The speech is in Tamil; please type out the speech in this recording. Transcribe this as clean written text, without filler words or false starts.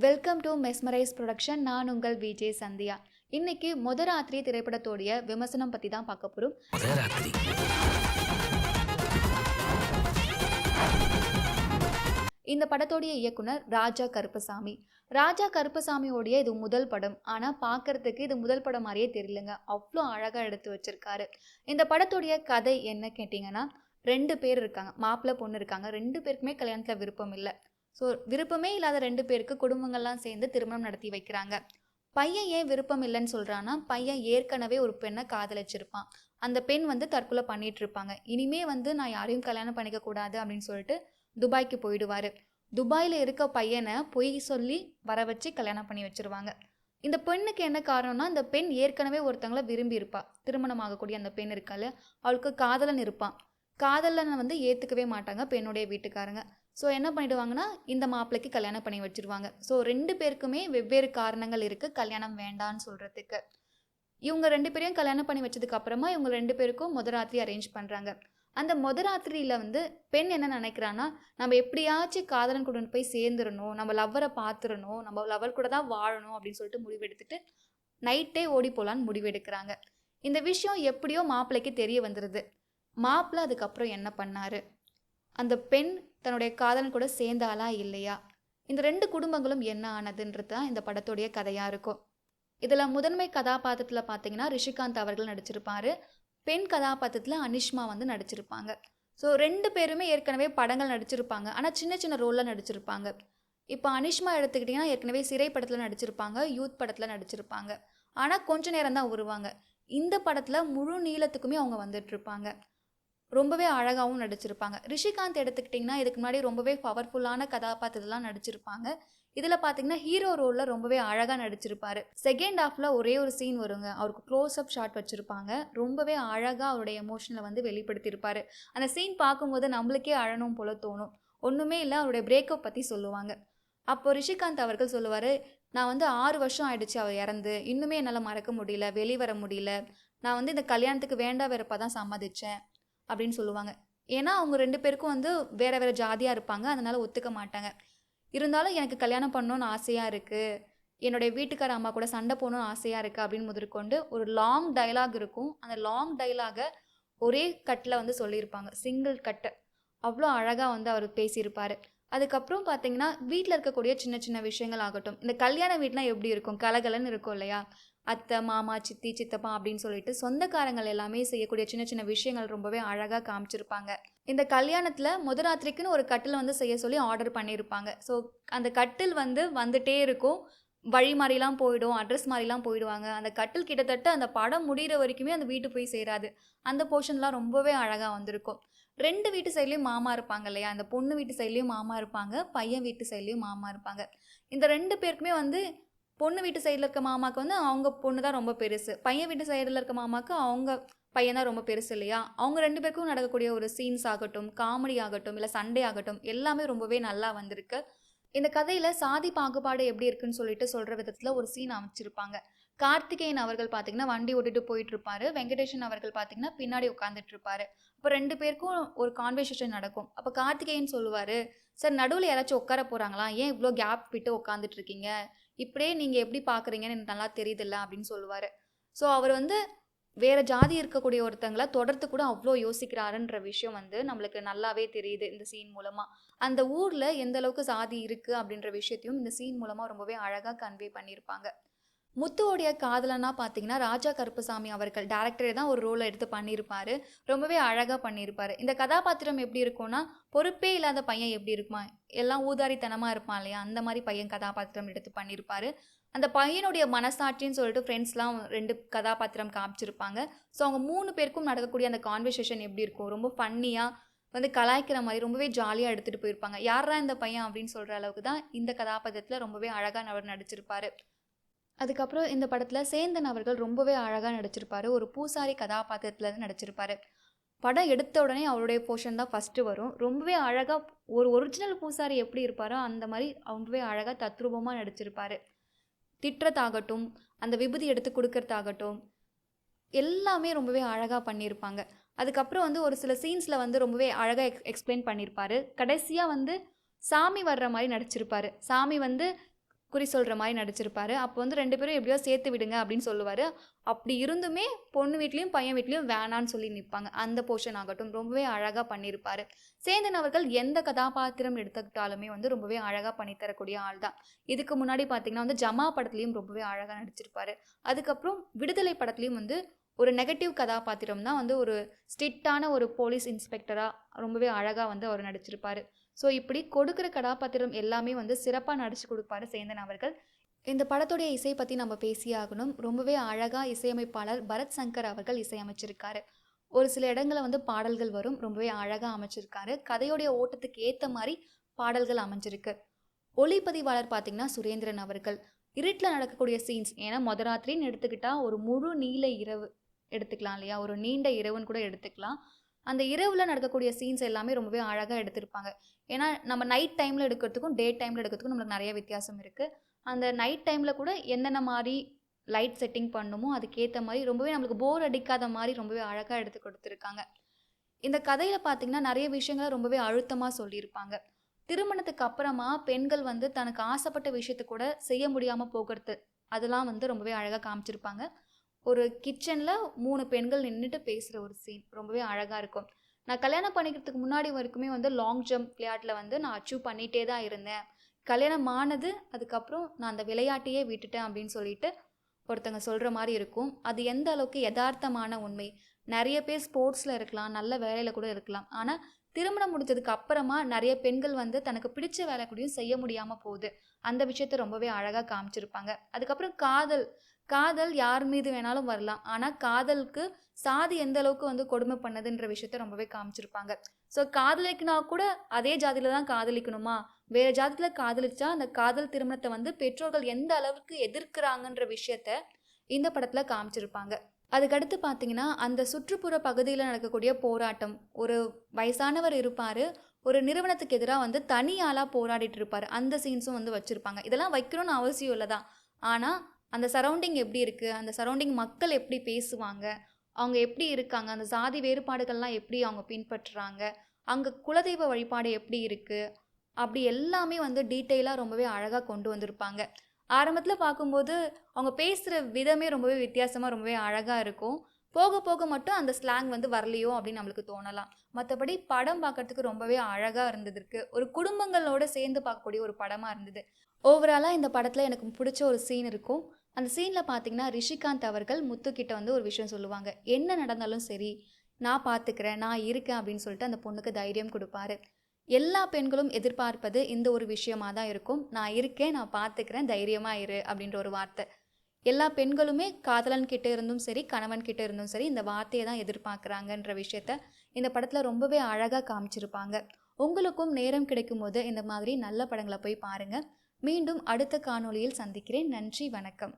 Welcome to mesmerise production. நான் உங்கள் விஜே சந்தியா. இன்னைக்கு ராத்திரி திரைப்படத்தோடைய விமர்சனம் பற்றி தான் பார்க்க போகிறோம். இந்த படத்தோடைய இயக்குனர் ராஜா கருப்பசாமி. ராஜா கருப்பசாமியோடைய இது முதல் படம். ஆனால் பார்க்கறதுக்கு இது முதல் படம் மாதிரியே தெரியலங்க. அவ்வளோ அழகாக எடுத்து வச்சிருக்காரு. இந்த படத்தோடைய கதை என்ன கேட்டிங்கன்னா, 2 பேர் இருக்காங்க, மாப்பிள்ளை பொண்ணு இருக்காங்க. 2 பேருக்குமே கல்யாணத்தில் விருப்பம் இல்லை. ஸோ விருப்பமே இல்லாத 2 பேருக்கு குடும்பங்கள்லாம் சேர்ந்து திருமணம் நடத்தி வைக்கிறாங்க. பையன் ஏன் விருப்பம் இல்லைன்னு சொல்கிறான்னா, பையன் ஏற்கனவே ஒரு பெண்ணை காதலிச்சிருப்பான். அந்த பெண் தற்கொலை பண்ணிட்டு இருப்பாங்க. இனிமே நான் யாரையும் கல்யாணம் பண்ணிக்க கூடாது அப்படின்னு சொல்லிட்டு துபாய்க்கு போயிடுவார். துபாயில் இருக்க பையனை பொய் சொல்லி வர வச்சு கல்யாணம் பண்ணி வச்சிருவாங்க. இந்த பெண்ணுக்கு என்ன காரணம்னா, இந்த பெண் ஏற்கனவே ஒருத்தங்களை விரும்பி இருப்பா. திருமணம் ஆகக்கூடிய அந்த பெண் இருக்கால, அவளுக்கு காதலன் இருப்பான். காதலனை ஏற்றுக்கவே மாட்டாங்க பெண்ணுடைய வீட்டுக்காரங்க. ஸோ என்ன பண்ணிடுவாங்கன்னா, இந்த மாப்பிள்ளைக்கு கல்யாணம் பண்ணி வச்சுருவாங்க. ஸோ 2 பேருக்குமே வெவ்வேறு காரணங்கள் இருக்குது கல்யாணம் வேண்டான்னு சொல்கிறதுக்கு. இவங்க 2 பேரையும் கல்யாணம் பண்ணி வச்சதுக்கு அப்புறமா இவங்க 2 பேருக்கும் ராத்திரி அரேஞ்ச் பண்ணுறாங்க. அந்த ராத்திரியில் பெண் என்ன நினைக்கிறான்னா, நம்ம எப்படியாச்சும் காதலன் கூட போய் சேர்ந்துடணும், நம்ம லவ்வரை பார்த்துடணும், நம்ம லவர் கூட தான் வாழணும் அப்படின்னு சொல்லிட்டு முடிவெடுத்துட்டு நைட்டே ஓடி போகலான்னு முடிவெடுக்கிறாங்க. இந்த விஷயம் எப்படியோ மாப்பிள்ளைக்கு தெரிய வந்துடுது. மாப்பிள்ளை அதுக்கப்புறம் என்ன பண்ணார், அந்த பெண் தன்னுடைய காதலன் கூட சேர்ந்தாளா இல்லையா, இந்த 2 குடும்பங்களும் என்ன ஆனதுன்றது தான் இந்த படத்துடைய கதையாக இருக்கும். இதில் முதன்மை கதாபாத்திரத்தில் பார்த்தீங்கன்னா ரிஷிகாந்த் அவர்கள் நடிச்சிருப்பார். பெண் கதாபாத்திரத்தில் அனிஷ்மா நடிச்சிருப்பாங்க. ஸோ 2 பேருமே ஏற்கனவே படங்கள் நடிச்சிருப்பாங்க. ஆனால் சின்ன சின்ன ரோலில் நடிச்சிருப்பாங்க. இப்போ அனிஷ்மா எடுத்துக்கிட்டிங்கன்னா ஏற்கனவே சிறை படத்தில் நடிச்சிருப்பாங்க, யூத் படத்தில் நடிச்சிருப்பாங்க. ஆனால் கொஞ்ச நேரம் தான் வருவாங்க. இந்த படத்தில் முழு நீளத்துக்குமே அவங்க வந்துட்டுருப்பாங்க. ரொம்பவே அழகாகவும் நடிச்சிருப்பாங்க. ரிஷிகாந்த் எடுத்துக்கிட்டிங்கன்னா இதுக்கு முன்னாடி ரொம்பவே பவர்ஃபுல்லான கதாபாத்திரத்தெல்லாம் நடிச்சிருப்பாங்க. இதில் பார்த்தீங்கன்னா ஹீரோ ரோலில் ரொம்பவே அழகாக நடிச்சிருப்பார். செகண்ட் ஹாஃபில் ஒரே ஒரு சீன் வருங்க, அவருக்கு க்ளோஸ் அப் ஷாட் வச்சுருப்பாங்க. ரொம்பவே அழகாக அவருடைய எமோஷனை வெளிப்படுத்தியிருப்பார். அந்த சீன் பார்க்கும்போது நம்மளுக்கே அழணும் போல தோணும். ஒன்றுமே இல்லை, அவருடைய பிரேக்கப் பற்றி சொல்லுவாங்க. அப்போ ரிஷிகாந்த் அவர்கள் சொல்லுவார், நான் 6 வருஷம் ஆயிடுச்சு அவர் இறந்து, இன்னுமே என்னால் மறக்க முடியல, வெளிவர முடியல. நான் இந்த கல்யாணத்துக்கு வேண்டா வெறுப்பாக தான் சம்மதிச்சேன் அப்படின்னு சொல்லுவாங்க. ஏன்னா அவங்க 2 பேருக்கும் வேறு வேறு ஜாதியாக இருப்பாங்க, அதனால் ஒத்துக்க மாட்டாங்க. இருந்தாலும் எனக்கு கல்யாணம் பண்ணணும்னு ஆசையாக இருக்குது, என்னுடைய வீட்டுக்கார அம்மா கூட சண்டை போகணும்னு ஆசையாக இருக்குது அப்படின்னு முதற்கொண்டு ஒரு லாங் டைலாக் இருக்கும். அந்த லாங் டைலாகை ஒரே கட்டில் சொல்லியிருப்பாங்க, சிங்கிள் கட்டு. அவ்வளோ அழகாக அவர் பேசியிருப்பார். அதுக்கப்புறம் பார்த்தீங்கன்னா வீட்டில் இருக்கக்கூடிய சின்ன சின்ன விஷயங்கள் ஆகட்டும், இந்த கல்யாண வீட்டில் எப்படி இருக்கும், கலகலன்னு இருக்கும் இல்லையா, அத்தை மாமா சித்தி சித்தப்பா அப்படின்னு சொல்லிட்டு சொந்தக்காரங்கள் எல்லாமே செய்யக்கூடிய சின்ன சின்ன விஷயங்கள் ரொம்பவே அழகாக காமிச்சிருப்பாங்க. இந்த கல்யாணத்தில் ராத்திரிக்குன்னு ஒரு கட்டில் செய்ய சொல்லி ஆர்டர் பண்ணியிருப்பாங்க. ஸோ அந்த கட்டில் வந்துட்டே இருக்கும், வழி மாதிரிலாம் போயிடும், அட்ரஸ் மாதிரிலாம் போயிடுவாங்க. அந்த கட்டில் கிட்டத்தட்ட அந்த படம் முடிகிற வரைக்குமே அந்த வீட்டு போய் சேராது. அந்த போர்ஷன்லாம் ரொம்பவே அழகாக வந்திருக்கும். 2 வீட்டு சைட்லேயும் மாமா இருப்பாங்க இல்லையா, அந்த பொண்ணு வீட்டு சைட்லேயும் மாமா இருப்பாங்க, பையன் வீட்டு சைட்லேயும் மாமா இருப்பாங்க. இந்த 2 பேருக்குமே பொண்ணு வீட்டு சைடில் இருக்க மாமாவுக்கு அவங்க பொண்ணு தான் ரொம்ப பெருசு, பையன் வீட்டு சைடில் இருக்க மாமாவுக்கு அவங்க பையன் தான் ரொம்ப பெருசு இல்லையா. அவங்க 2 பேருக்கும் நடக்கக்கூடிய ஒரு சீன்ஸ் ஆகட்டும், காமெடி ஆகட்டும், இல்லை சண்டே ஆகட்டும், எல்லாமே ரொம்பவே நல்லா வந்திருக்கு. இந்த கதையில் சாதி பாகுபாடு எப்படி இருக்குன்னு சொல்லிட்டு சொல்கிற விதத்தில் ஒரு சீன் அமைச்சிருப்பாங்க. கார்த்திகேயன் அவர்கள் பார்த்தீங்கன்னா வண்டி ஓட்டிட்டு போயிட்டு இருப்பாரு, வெங்கடேஷன் அவர்கள் பார்த்தீங்கன்னா பின்னாடி உட்காந்துட்டு இருப்பாரு. அப்போ 2 பேருக்கும் ஒரு கான்வர்சேஷன் நடக்கும். அப்போ கார்த்திகேயன் சொல்லுவார், சார் நடுவில் யாராச்சும் உட்கார போகிறாங்களா, ஏன் இவ்வளோ கேப் விட்டு உட்காந்துட்டு இருக்கீங்க, இப்படியே நீங்கள் எப்படி பார்க்குறீங்கன்னு எனக்கு நல்லா தெரியுதில்ல அப்படின்னு சொல்லுவார். ஸோ அவர் வேறு ஜாதி இருக்கக்கூடிய ஒருத்தங்களை தொடர்ந்து கூட அவ்வளோ யோசிக்கிறாருன்ற விஷயம் நம்மளுக்கு நல்லாவே தெரியுது இந்த சீன் மூலமாக. அந்த ஊரில் எந்த அளவுக்கு சாதி இருக்குது அப்படின்ற விஷயத்தையும் இந்த சீன் மூலமாக ரொம்பவே அழகாக கன்வே பண்ணியிருப்பாங்க. முத்துவோடைய காதலனா பார்த்தீங்கன்னா ராஜா கருப்பசாமி அவர்கள் டேரக்டரே தான் ஒரு ரோலை எடுத்து பண்ணியிருப்பார். ரொம்பவே அழகாக பண்ணியிருப்பார். இந்த கதாபாத்திரம் எப்படி இருக்கும்னா, பொறுப்பே இல்லாத பையன் எப்படி இருக்குமா, எல்லாம் ஊதாரித்தனமாக இருப்பான் இல்லையா, அந்த மாதிரி பையன் கதாபாத்திரம் எடுத்து பண்ணியிருப்பார். அந்த பையனுடைய மனசாட்சின்னு சொல்லிட்டு ஃப்ரெண்ட்ஸ்லாம் 2 கதாபாத்திரம் காமிச்சிருப்பாங்க. ஸோ அவங்க 3 பேருக்கும் நடக்கக்கூடிய அந்த கான்வர்சேஷன் எப்படி இருக்கும், ரொம்ப ஃபன்னியாக கலாய்க்கிற மாதிரி ரொம்பவே ஜாலியாக எடுத்துகிட்டு போயிருப்பாங்க. யாரா இந்த பையன் அப்படின்னு சொல்கிற அளவுக்கு தான் இந்த கதாபாத்திரத்தில் ரொம்பவே அழகாக அவர் நடிச்சிருப்பார். அதுக்கப்புறம் இந்த படத்தில் சேந்தன் அவர்கள் ரொம்பவே அழகாக நடிச்சிருப்பார். ஒரு பூசாரி கதாபாத்திரத்தில் நடிச்சிருப்பார். படம் எடுத்த உடனே அவருடைய போர்ஷன் தான் ஃபஸ்ட்டு வரும். ரொம்பவே அழகாக ஒரு ஒரிஜினல் பூசாரி எப்படி இருப்பாரோ அந்த மாதிரி ரொம்பவே அழகாக தத்ரூபமாக நடிச்சிருப்பார். திட்டுறதாகட்டும், அந்த விபூதி எடுத்து கொடுக்கறதாகட்டும், எல்லாமே ரொம்பவே அழகாக பண்ணியிருப்பாங்க. அதுக்கப்புறம் ஒரு சில சீன்ஸில் ரொம்பவே அழகாக எக்ஸ்பிளைன் பண்ணியிருப்பார். கடைசியாக சாமி வர்ற மாதிரி நடிச்சிருப்பார். சாமி குறி சொல்ற மாரி நடிச்சிருப்பாரு. அப்போ வந்து 2 பேரும் எப்படியோ சேர்த்து விடுங்க அப்படின்னு சொல்லுவாரு. அப்படி இருந்துமே பொண்ணு வீட்லயும், பையன் வீட்லயும் வேணான்னு சொல்லி நிப்பாங்க. அந்த போர்ஷன் ஆகட்டும் ரொம்பவே அழகா பண்ணியிருப்பாரு. சேந்தன் அவர்கள் எந்த கதாபாத்திரம் எடுத்துக்கிட்டாலுமே வந்து ரொம்பவே அழகா பண்ணி தரக்கூடிய ஆள் தான். இதுக்கு முன்னாடி பார்த்தீங்கன்னா வந்து ஜமா படத்துலயும் ரொம்பவே அழகா நடிச்சிருப்பாரு. அதுக்கப்புறம் விடுதலை படத்துலயும் வந்து ஒரு நெகட்டிவ் கதாபாத்திரம் தான் வந்து ஒரு ஸ்ட்ரிக்ட்டான ஒரு போலீஸ் இன்ஸ்பெக்டரா ரொம்பவே அழகா வந்து அவர் நடிச்சிருப்பாரு. ஸோ இப்படி கொடுக்குற கதாபாத்திரம் எல்லாமே வந்து சிறப்பா நடிச்சு குடுப்பாரு சேந்தன் அவர்கள். இந்த படத்துடைய இசை பத்தி நம்ம பேசியே ஆகணும். ரொம்பவே அழகா இசையமைப்பாளர் பரத் சங்கர் அவர்கள் இசையமைச்சிருக்காரு. ஒரு சில இடங்கள்ல வந்து பாடல்கள் வரும். ரொம்பவே அழகா அமைச்சிருக்காரு. கதையுடைய ஓட்டத்துக்கு ஏத்த மாரி பாடல்கள் அமைஞ்சிருக்கு. ஒளிப்பதிவாளர் பார்த்தீங்கன்னா சுரேந்திரன் அவர்கள். இருட்டுல நடக்கக்கூடிய சீன்ஸ் ஏன்னா மொத ராத்திரின்னு எடுத்துக்கிட்டா ஒரு முழு நீல இரவு எடுத்துக்கலாம் இல்லையா? ஒரு நீண்ட இரவுன்னு கூட எடுத்துக்கலாம். அந்த இரவுல நடக்கக்கூடிய சீன்ஸ் எல்லாமே ரொம்பவே அழகா எடுத்திருப்பாங்க. ஏன்னா, நம்ம நைட் டைம்ல எடுக்கிறதுக்கும், டே டைம்ல எடுக்கிறதுக்கும் நம்மளுக்கு நெறைய வித்தியாசம் இருக்கு. அந்த நைட் டைம்ல கூட என்னென்ன மாரி லைட் செட்டிங் பண்ணணுமோ, அதுக்கேத்த மாரி ரொம்பவே நம்மளுக்கு போர் அடிக்காத மாரி ரொம்பவே அழகா எடுத்து குடுத்துருக்காங்க. இந்த கதையில பார்த்தீங்கன்னா, நெறைய விஷயங்கள ரொம்பவே அழுத்தமா சொல்லியிருப்பாங்க. திருமணத்துக்கு அப்புறமா பெண்கள் வந்து தனக்கு ஆசைப்பட்ட விஷயத்த கூட செய்ய முடியாம போகுறது, அதெல்லாம் வந்து ரொம்பவே அழகா காமிச்சிருப்பாங்க. ஒரு கிச்சன்ல 3 பெண்கள் நின்னுட்டு பேசுற ஒரு சீன் ரொம்பவே அழகா இருக்கும். நான் கல்யாணம் பண்ணிக்கிறதுக்கு முன்னாடி வரைக்குமே வந்து லாங் ஜம்ப் விளையாட்டுல வந்து நான் அச்சீவ் பண்ணிட்டே தான் இருந்தேன். கல்யாணம் ஆனது, அதுக்கப்புறம் நான் அந்த விளையாட்டையே விட்டுட்டேன் அப்படின்னு சொல்லிட்டு ஒருத்தங்க சொல்ற மாரி இருக்கும். அது எந்த அளவுக்கு எதார்த்தமான உண்மை. நெறைய பேர் ஸ்போர்ட்ஸ்ல இருக்கலாம், நல்ல வேலையில கூட இருக்கலாம். ஆனா, திருமணம் முடிஞ்சதுக்கு அப்புறமா நெறைய பெண்கள் வந்து தனக்கு பிடிச்ச வேலை கூடயும் செய்ய முடியாம போகுது. அந்த விஷயத்த ரொம்பவே அழகா காமிச்சிருப்பாங்க. அதுக்கப்புறம் காதல். காதல் யார் மீது வேணாலும் வரலாம். ஆனா, காதலுக்கு சாதி எந்த அளவுக்கு வந்து கொடுமை பண்ணுதுன்ற விஷயத்த ரொம்பவே காமிச்சிருப்பாங்க. ஸோ காதலிக்குனா கூட அதே ஜாதியில தான் காதலிக்கணுமா? வேற ஜாதியில காதலிச்சா, அந்த காதல் திருமணத்த வந்து பெற்றோர்கள் எந்த அளவுக்கு எதிர்க்கிறாங்கன்ற விஷயத்த இந்த படத்துல காமிச்சிருப்பாங்க. அதுக்கடுத்து பார்த்தீங்கன்னா, அந்த சுற்றுப்புற பகுதியில நடக்கக்கூடிய போராட்டம். ஒரு வயசானவர் இருப்பாரு. ஒரு நிறுவனத்துக்கு எதிரா வந்து தனி ஆளா போராடிட்டு இருப்பாரு. அந்த சீன்ஸும் வந்து வச்சிருப்பாங்க. இதெல்லாம் வைக்கணும்னு அவசியம் இல்ல தான். ஆனா, அந்த சரவுண்டிங் எப்படி இருக்கு? அந்த சரவுண்டிங் மக்கள் எப்படி பேசுவாங்க? அவங்க எப்படி இருக்காங்க? அந்த சாதி வேறுபாடுகள்லாம் எப்படி அவங்க பின்பற்றுறாங்க? அங்க குலதெய்வ வழிபாடு எப்படி இருக்கு? அப்படி எல்லாமே வந்து டீட்டெயிலா ரொம்பவே அழகா கொண்டு வந்திருப்பாங்க. ஆரம்பத்துல பார்க்கும்போது, அவங்க பேசுற விதமே ரொம்பவே வித்தியாசமா, ரொம்பவே அழகா இருக்கும். போக போக மட்டும் அந்த ஸ்லாங் வந்து வரலையோ அப்படின்னு நம்மளுக்கு தோணலாம். மத்தபடி படம் பார்க்கறதுக்கு ரொம்பவே அழகா இருந்ததற்கு, ஒரு குடும்பங்களோட சேர்ந்து பார்க்கக்கூடிய ஒரு படமா இருந்தது. ஓவராலா இந்த படத்துல எனக்கு பிடிச்ச ஒரு சீன் இருக்கும். அந்த சீன்ல பார்த்தீங்கன்னா, ரிஷிகாந்த் அவர்கள் முத்து கிட்ட வந்து ஒரு விஷயம் சொல்லுவாங்க. "என்ன நடந்தாலும் சரி, நான் பார்த்துக்கிறேன், நான் இருக்கேன்" அப்படின்னு சொல்லிட்டு அந்த பொண்ணுக்கு தைரியம் குடுப்பாரு. எல்லா பெண்களும் எதிர்பார்ப்பது இந்த ஒரு விஷயமா தான் இருக்கும். "நான் இருக்கேன், நான் பார்த்துக்கிறேன், தைரியமா இரு" அப்படின்ற ஒரு வார்த்தை. எல்லா பெண்களுமே காதலன் கிட்ட இருந்தும் சரி, கணவன் கிட்ட இருந்தும் சரி, இந்த வார்த்தைய தான் எதிர்பார்க்குறாங்கன்ற விஷயத்த இந்த படத்துல ரொம்பவே அழகா காமிச்சிருப்பாங்க. உங்களுக்கும் நேரம் கிடைக்கும்போது இந்த மாதிரி நல்ல படங்கள போய் பாருங்க. மீண்டும் அடுத்த காணொளியில் சந்திக்கிறேன். நன்றி, வணக்கம்.